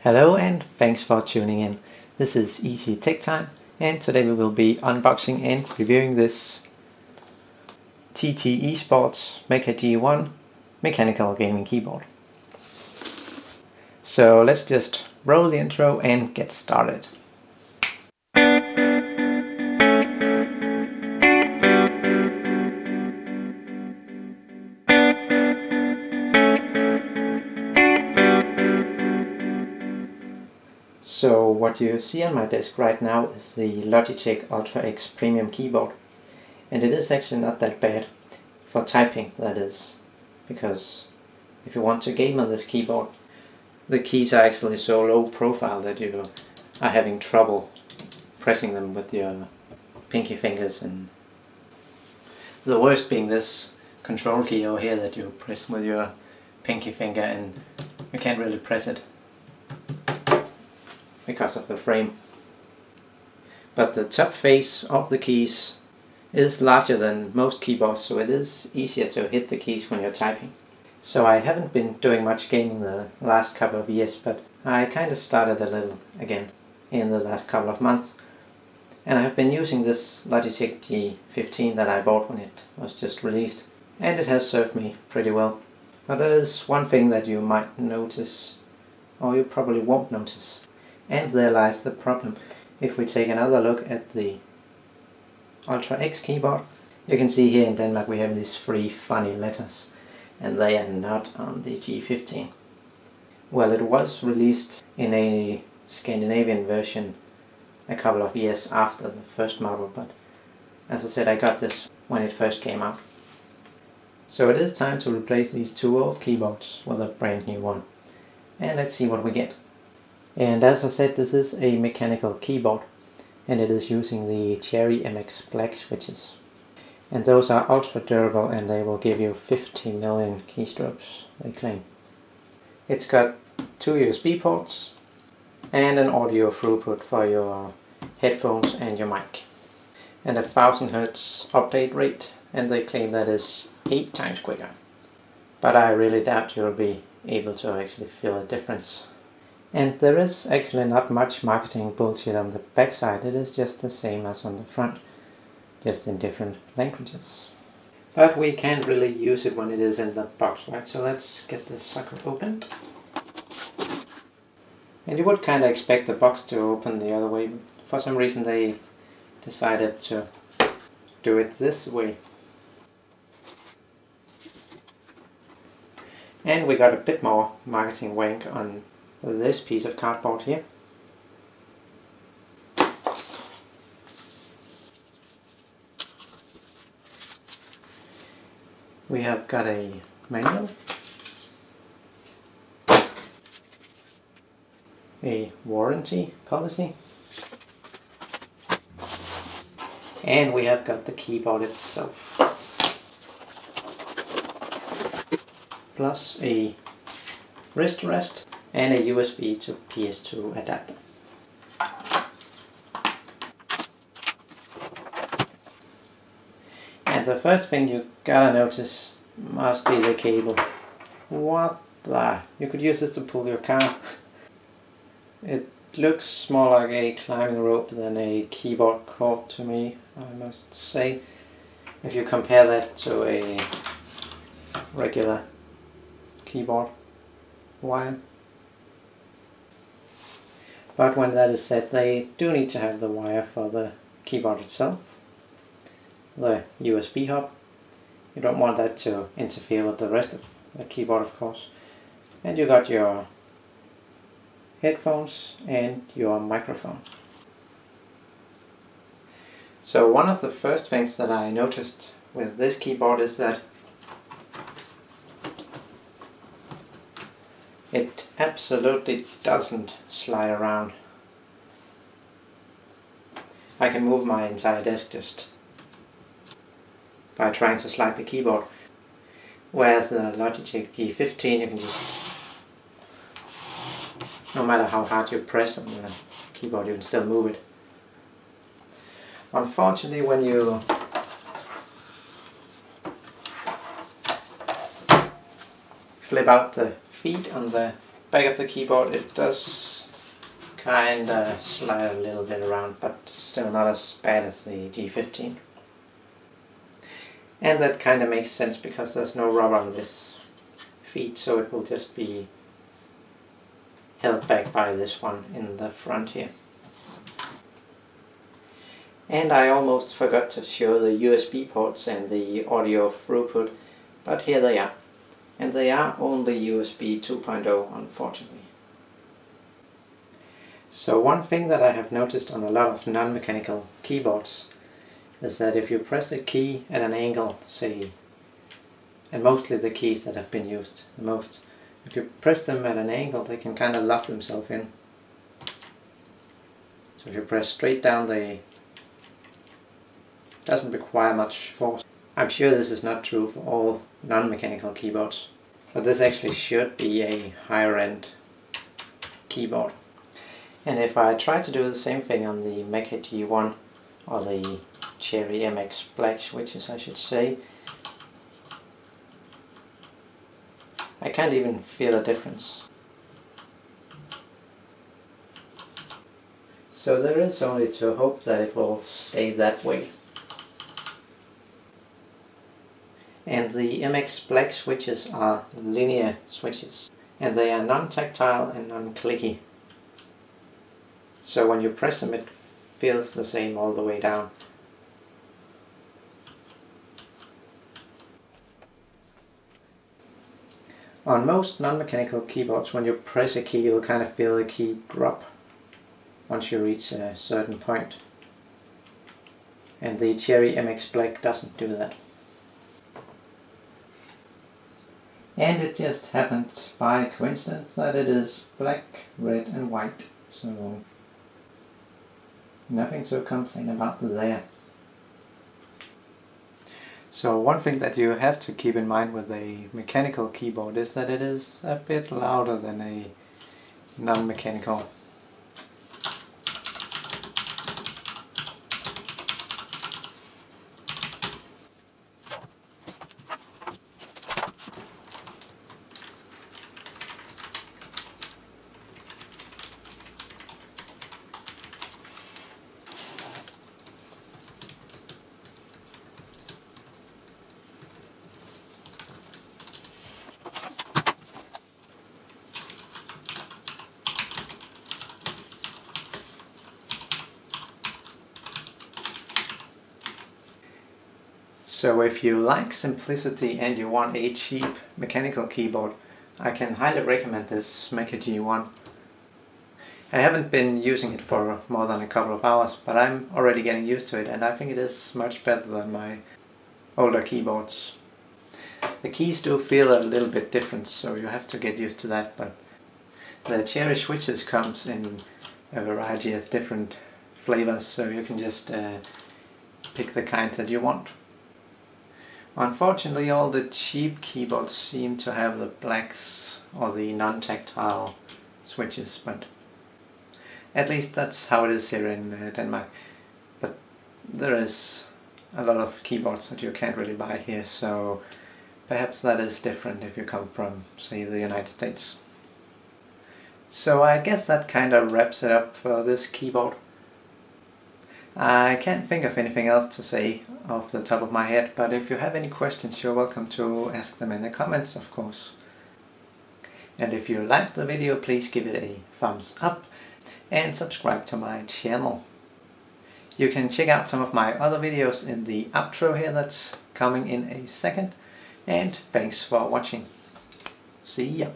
Hello and thanks for tuning in. This is EcTechTime and today we will be unboxing and reviewing this TT Esports MEKA G1 mechanical gaming keyboard. So let's just roll the intro and get started. So what you see on my desk right now is the Logitech Ultra X Premium keyboard, and it is actually not that bad for typing, that is, because if you want to game on this keyboard, the keys are actually so low profile that you are having trouble pressing them with your pinky fingers, and the worst being this control key over here that you press with your pinky finger and you can't really press it because of the frame. But the top face of the keys is larger than most keyboards, so it is easier to hit the keys when you're typing. So I haven't been doing much gaming the last couple of years, but I kind of started a little again in the last couple of months. And I have been using this Logitech G15 that I bought when it was just released, and it has served me pretty well. But there's one thing that you might notice, or you probably won't notice. And there lies the problem. If we take another look at the Ultra X keyboard, you can see here in Denmark we have these three funny letters, and they are not on the G15. Well, it was released in a Scandinavian version a couple of years after the first model, but as I said, I got this when it first came out. So it is time to replace these two old keyboards with a brand new one. And let's see what we get. And as I said, this is a mechanical keyboard, and it is using the Cherry MX Black switches. And those are ultra durable, and they will give you 50 million keystrokes, they claim. It's got two USB ports and an audio throughput for your headphones and your mic. And a 1000 Hz update rate, and they claim that is 8 times quicker. But I really doubt you'll be able to actually feel a difference. And there is actually not much marketing bullshit on the backside, it is just the same as on the front, just in different languages. But we can't really use it when it is in the box, right? So let's get this sucker opened. And you would kind of expect the box to open the other way, but for some reason they decided to do it this way. And we got a bit more marketing wank on this piece of cardboard here. We have got a manual, a warranty policy, and we have got the keyboard itself, plus a wrist rest and a USB to PS2 adapter. And the first thing you gotta notice must be the cable. What the? You could use this to pull your car. It looks more like a climbing rope than a keyboard cord to me, I must say. If you compare that to a regular keyboard wire. But when that is said, they do need to have the wire for the keyboard itself, the USB hub. You don't want that to interfere with the rest of the keyboard, of course. And you got your headphones and your microphone. So one of the first things that I noticed with this keyboard is that it absolutely doesn't slide around. I can move my entire desk just by trying to slide the keyboard. Whereas the Logitech G15, you can just, no matter how hard you press on the keyboard, you can still move it. Unfortunately, when you flip out the feet on the back of the keyboard, it does kinda slide a little bit around, but still not as bad as the G15. And that kinda makes sense because there's no rubber on this feet, so it will just be held back by this one in the front here. And I almost forgot to show the USB ports and the audio throughput, but here they are. And they are only USB 2.0, unfortunately. So one thing that I have noticed on a lot of non-mechanical keyboards is that if you press a key at an angle, say, and mostly the keys that have been used the most, if you press them at an angle, they can kind of lock themselves in. So if you press straight down, they doesn't require much force. I'm sure this is not true for all non-mechanical keyboards, but this actually should be a higher end keyboard. And if I try to do the same thing on the MEKA G1, or the Cherry MX Black switches I should say, I can't even feel a difference. So there is only to hope that it will stay that way. And the MX Black switches are linear switches, and they are non-tactile and non-clicky. So when you press them, it feels the same all the way down. On most non-mechanical keyboards, when you press a key, you'll kind of feel the key drop once you reach a certain point. And the Cherry MX Black doesn't do that. And it just happened by coincidence that it is black, red and white, so nothing to complain about there. So one thing that you have to keep in mind with a mechanical keyboard is that it is a bit louder than a non-mechanical. So if you like simplicity and you want a cheap mechanical keyboard, I can highly recommend this MEKA G1. I haven't been using it for more than a couple of hours, but I'm already getting used to it, and I think it is much better than my older keyboards. The keys do feel a little bit different, so you have to get used to that, but the Cherry switches comes in a variety of different flavors, so you can just pick the kinds that you want. Unfortunately, all the cheap keyboards seem to have the blacks or the non-tactile switches, but at least that's how it is here in Denmark. But there is a lot of keyboards that you can't really buy here, so perhaps that is different if you come from, say, the United States. So I guess that kind of wraps it up for this keyboard. I can't think of anything else to say off the top of my head, but if you have any questions, you're welcome to ask them in the comments, of course. And if you liked the video, please give it a thumbs up and subscribe to my channel. You can check out some of my other videos in the outro here that's coming in a second. And thanks for watching. See ya!